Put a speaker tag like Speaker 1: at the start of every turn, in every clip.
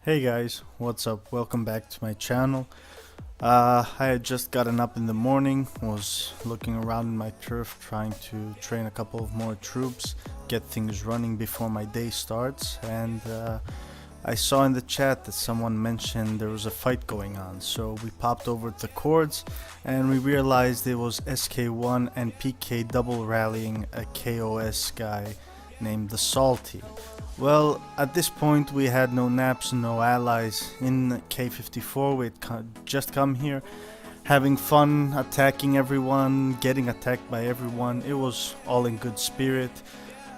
Speaker 1: Hey guys, what's up? Welcome back to my channel. I had just gotten up in the morning, was looking around in my turf, trying to train a couple of more troops, get things running before my day starts, and I saw in the chat that someone mentioned there was a fight going on, so we popped over to the Chords and we realized it was SK1 and PK double rallying a KOS guy named the Salty. Well, at this point we had no naps, no allies in K54. We had just come here, having fun, attacking everyone, getting attacked by everyone. It was all in good spirit.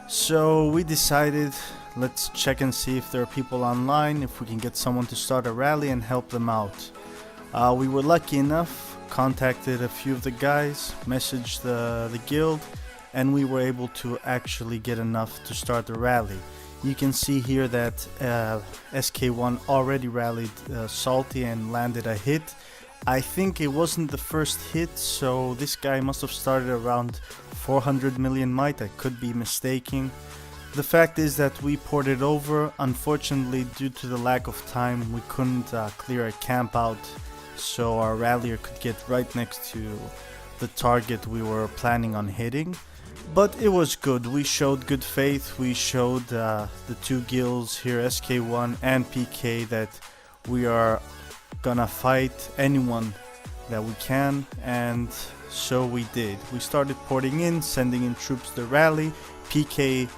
Speaker 1: So we decided, let's check and see if there are people online, if we can get someone to start a rally and help them out. We were lucky enough, contacted a few of the guys, messaged the guild, and we were able to actually get enough to start the rally. You can see here that SK1 already rallied Salty and landed a hit. I think it wasn't the first hit, so this guy must have started around 400 million might. I could be mistaken. The fact is that we ported over. Unfortunately, due to the lack of time, we couldn't clear a camp out, so our rallier could get right next to the target we were planning on hitting. But it was good. We showed good faith. We showed the two guilds here, SK1 and PK, that we are gonna fight anyone that we can, and so we did. We started porting in, sending in troops to rally. PK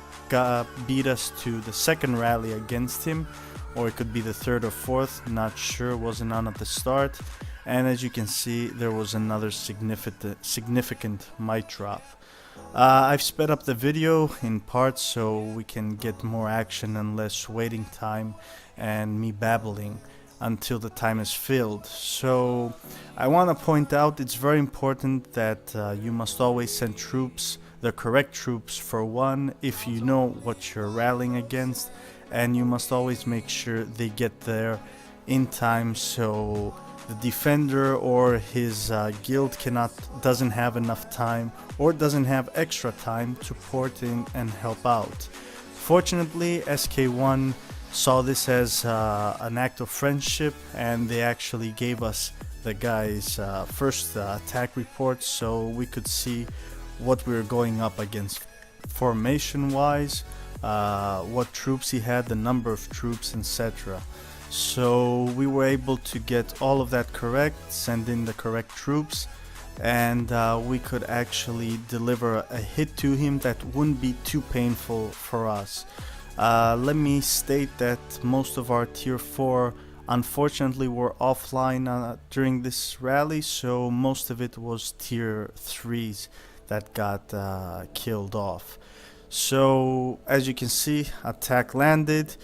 Speaker 1: beat us to the second rally against him, or it could be the third or fourth, not sure, wasn't on at the start. And as you can see, there was another significant might drop. I've sped up the video in parts so we can get more action and less waiting time and me babbling until the time is filled. So I want to point out it's very important that you must always send troops, the correct troops for one, if you know what you're rallying against, and you must always make sure they get there in time so the defender or his guild doesn't have enough time or doesn't have extra time to port in and help out. Fortunately, SK1 saw this as an act of friendship, and they actually gave us the guy's first attack report so we could see what we were going up against formation wise, what troops he had, the number of troops, etc. So we were able to get all of that correct, send in the correct troops, and we could actually deliver a hit to him that wouldn't be too painful for us. Let me state that most of our tier 4 unfortunately were offline during this rally, so most of it was tier 3s that got killed off. So as you can see, attack landed.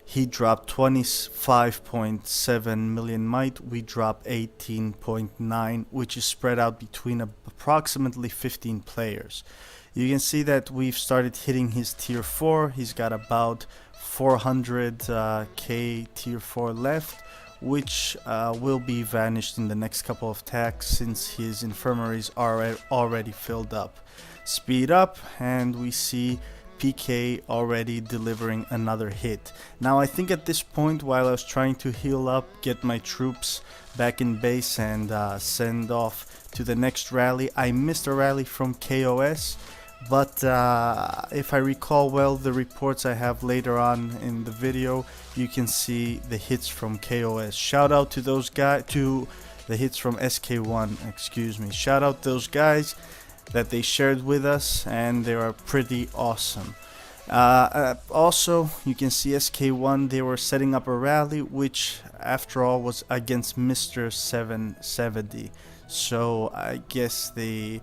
Speaker 1: He dropped 25.7 million might, we dropped 18.9, which is spread out between approximately 15 players. You can see that we've started hitting his tier 4, he's got about 400k tier 4 left, which will be vanished in the next couple of attacks since his infirmaries are already filled up. Speed up, and we see PK already delivering another hit. Now I think at this point, while I was trying to heal up, get my troops back in base and send off to the next rally, I missed a rally from KOS, but if I recall well the reports I have later on in the video, you can see the hits from KOS. Shout out to those guys, to the hits from SK1, excuse me. Shout out those guys that they shared with us, and they are pretty awesome. Also, you can see SK1, they were setting up a rally, which after all was against Mr. 770. So I guess they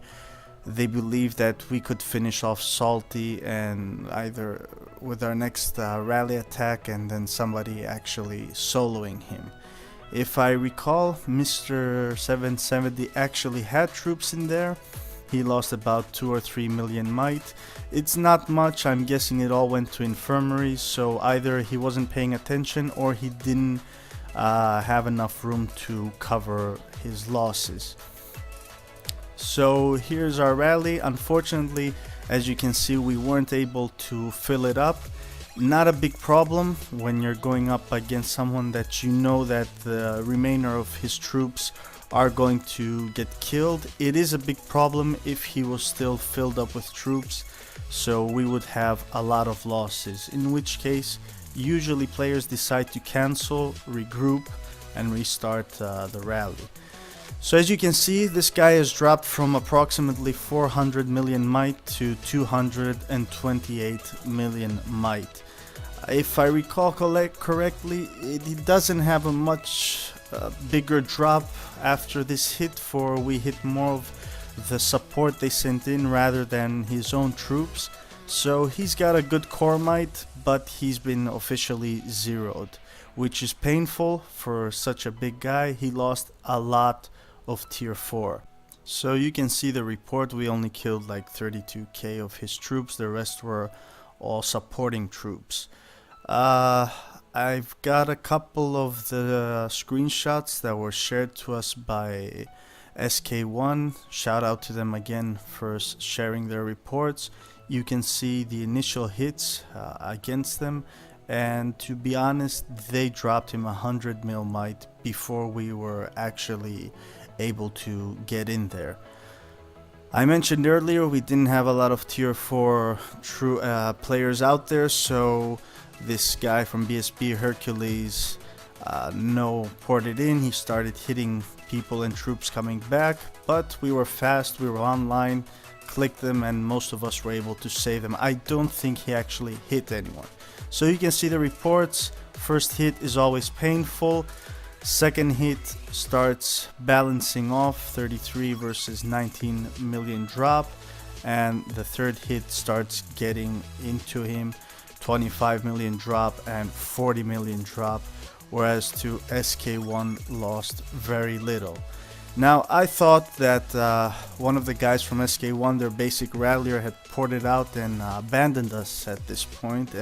Speaker 1: believe that we could finish off Salty and either with our next rally attack and then somebody actually soloing him. If I recall, Mr. 770 actually had troops in there. He lost about 2 or 3 million might. It's not much, I'm guessing it all went to infirmaries, so either he wasn't paying attention or he didn't have enough room to cover his losses. So here's our rally. Unfortunately, as you can see, we weren't able to fill it up, Not a big problem when you're going up against someone that you know that the remainder of his troops are going to get killed. It is a big problem if he was still filled up with troops, so we would have a lot of losses, in which case usually players decide to cancel, regroup, and restart the rally. So as you can see, this guy has dropped from approximately 400 million might to 228 million might. If I recall correctly, he doesn't have a much bigger drop after this hit, for we hit more of the support they sent in rather than his own troops. So he's got a good core might, but he's been officially zeroed, which is painful for such a big guy. He lost a lot of tier 4. So you can see the report, we only killed like 32k of his troops, the rest were all supporting troops. I've got a couple of the screenshots that were shared to us by SK1. Shout out to them again for sharing their reports. You can see the initial hits against them, and to be honest, they dropped him 100 mil might before we were actually able to get in there. I mentioned earlier we didn't have a lot of tier 4 true players out there, so this guy from BSB, Hercules, ported in. He started hitting people and troops coming back, but we were fast, we were online, clicked them, and most of us were able to save them. I don't think he actually hit anyone. So you can see the reports. First hit is always painful. Second hit starts balancing off, 33 versus 19 million drop, and the third hit starts getting into him, 25 million drop and 40 million drop, whereas to SK1 lost very little. Now I thought that one of the guys from SK1, their basic rallier, had ported out and abandoned us at this point,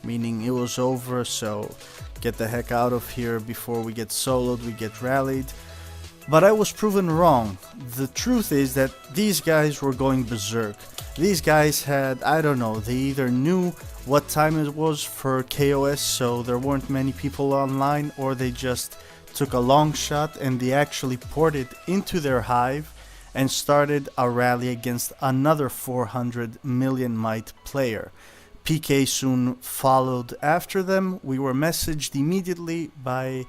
Speaker 1: meaning it was over, so get the heck out of here before we get soloed, we get rallied. But I was proven wrong. The truth is that these guys were going berserk. These guys had, I don't know, they either knew what time it was for KOS, so there weren't many people online, or they just took a long shot and they actually ported into their hive and started a rally against another 400 million might player. PK soon followed after them. We were messaged immediately by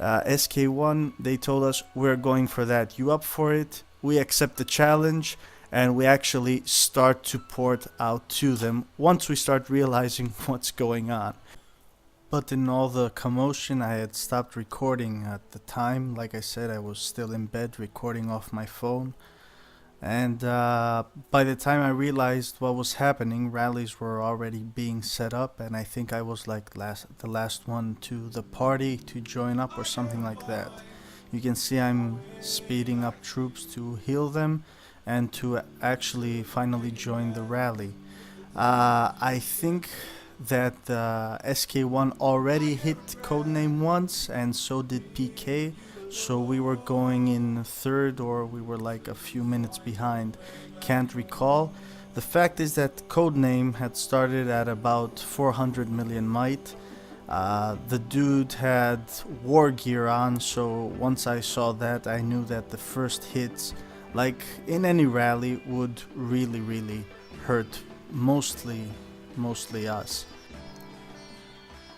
Speaker 1: SK1. They told us, we're going for that, you up for it? We accept the challenge, and we actually start to port out to them once we start realizing what's going on. But in all the commotion, I had stopped recording at the time. Like I said, I was still in bed recording off my phone. And by the time I realized what was happening, rallies were already being set up, and I think I was like the last one to the party to join up or something like that. You can see I'm speeding up troops to heal them and to actually finally join the rally. I think that SK1 already hit codename once, and so did PK, so we were going in third, or we were like a few minutes behind, can't recall. The fact is that codename had started at about 400 million might. The dude had war gear on, so once I saw that, I knew that the first hits, like in any rally, would really hurt mostly us.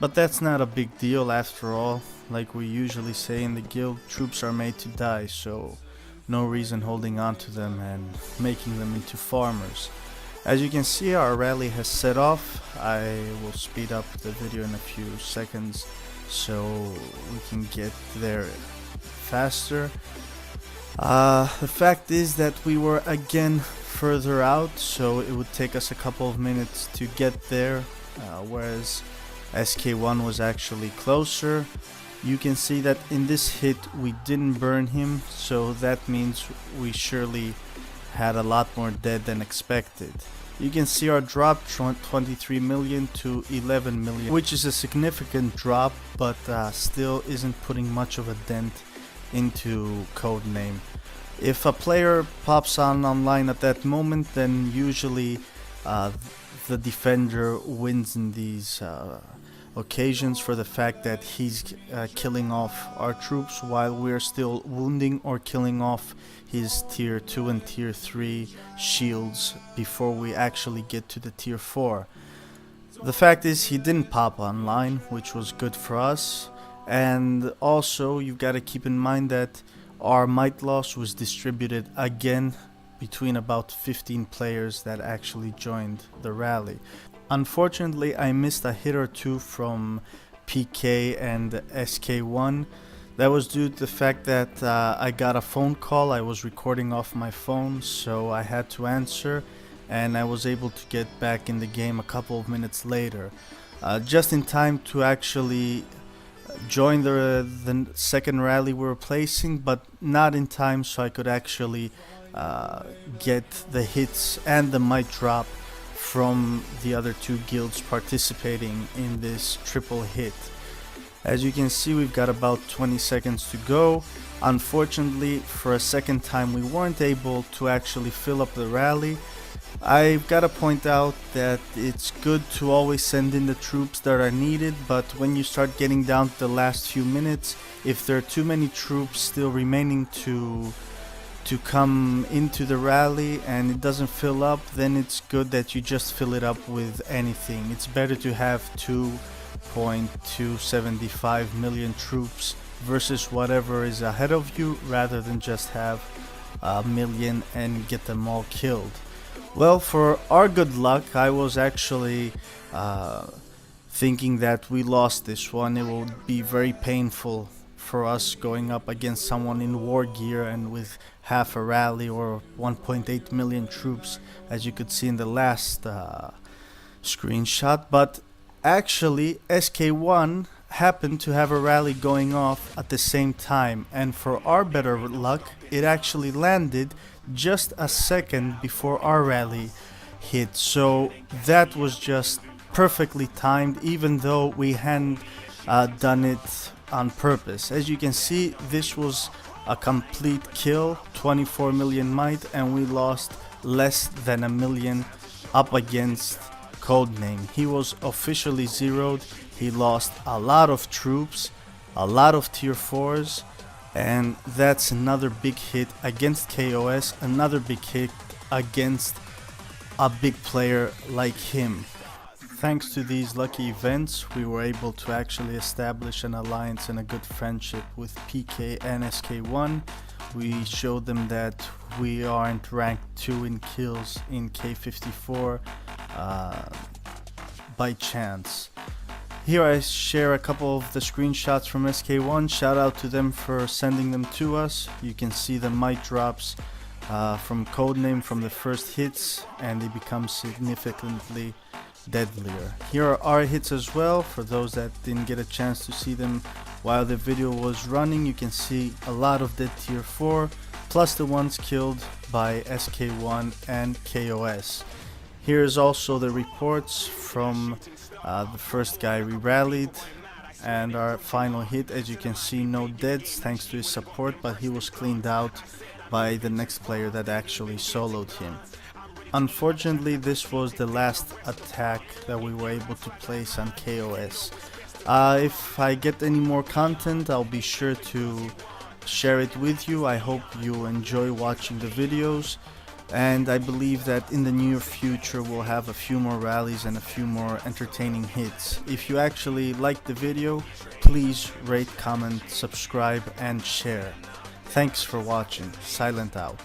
Speaker 1: But that's not a big deal after all. Like we usually say in the guild, troops are made to die, so no reason holding on to them and making them into farmers. As you can see, our rally has set off. I will speed up the video in a few seconds so we can get there faster. The fact is that we were again further out, so it would take us a couple of minutes to get there, whereas SK1 was actually closer. You can see that in this hit we didn't burn him, so that means we surely had a lot more dead than expected. You can see our drop 23 million to 11 million, which is a significant drop, but still isn't putting much of a dent into codename. If a player pops on online at that moment, then usually the defender wins in these occasions for the fact that he's killing off our troops while we're still wounding or killing off his tier 2 and tier 3 shields before we actually get to the tier 4. The fact is he didn't pop online, which was good for us, and also you've got to keep in mind that our might loss was distributed again between about 15 players that actually joined the rally. Unfortunately, I missed a hit or two from PK and SK1. That was due to the fact that I got a phone call. I was recording off my phone, so I had to answer, and I was able to get back in the game a couple of minutes later. Just in time to actually join the second rally we were placing, but not in time so I could actually get the hits and the might drop from the other two guilds participating in this triple hit. As you can see, we've got about 20 seconds to go. Unfortunately, for a second time we weren't able to actually fill up the rally. I've got to point out that it's good to always send in the troops that are needed, but when you start getting down to the last few minutes, if there are too many troops still remaining to come into the rally and it doesn't fill up, then it's good that you just fill it up with anything. It's better to have 2.275 million troops versus whatever is ahead of you, rather than just have a million and get them all killed. Well, for our good luck, I was actually thinking that we lost this one. It will be very painful for us going up against someone in war gear and with half a rally or 1.8 million troops, as you could see in the last screenshot. But actually, SK1 happened to have a rally going off at the same time, and for our better luck, it actually landed just a second before our rally hit. So that was just perfectly timed, even though we hadn't done it on purpose. As you can see, this was a complete kill, 24 million might, and we lost less than a million up against Codename. He was officially zeroed. He lost a lot of troops, a lot of tier 4s, and that's another big hit against KOS, another big hit against a big player like him. Thanks to these lucky events, we were able to actually establish an alliance and a good friendship with PK and SK1. We showed them that we aren't ranked 2 in kills in K54 by chance. Here I share a couple of the screenshots from SK1. Shout out to them for sending them to us. You can see the might drops from Codename from the first hits, and they become significantly deadlier. Here are our hits as well. For those that didn't get a chance to see them while the video was running, you can see a lot of dead tier 4 plus the ones killed by SK1 and KOS. Here is also the reports from the first guy we rallied and our final hit. As you can see, no deaths thanks to his support, but he was cleaned out by the next player that actually soloed him. Unfortunately, this was the last attack that we were able to place on KOS. If I get any more content, I'll be sure to share it with you. I hope you enjoy watching the videos, and I believe that in the near future we'll have a few more rallies and a few more entertaining hits. If you actually liked the video, please rate, comment, subscribe and share. Thanks for watching. Silent out.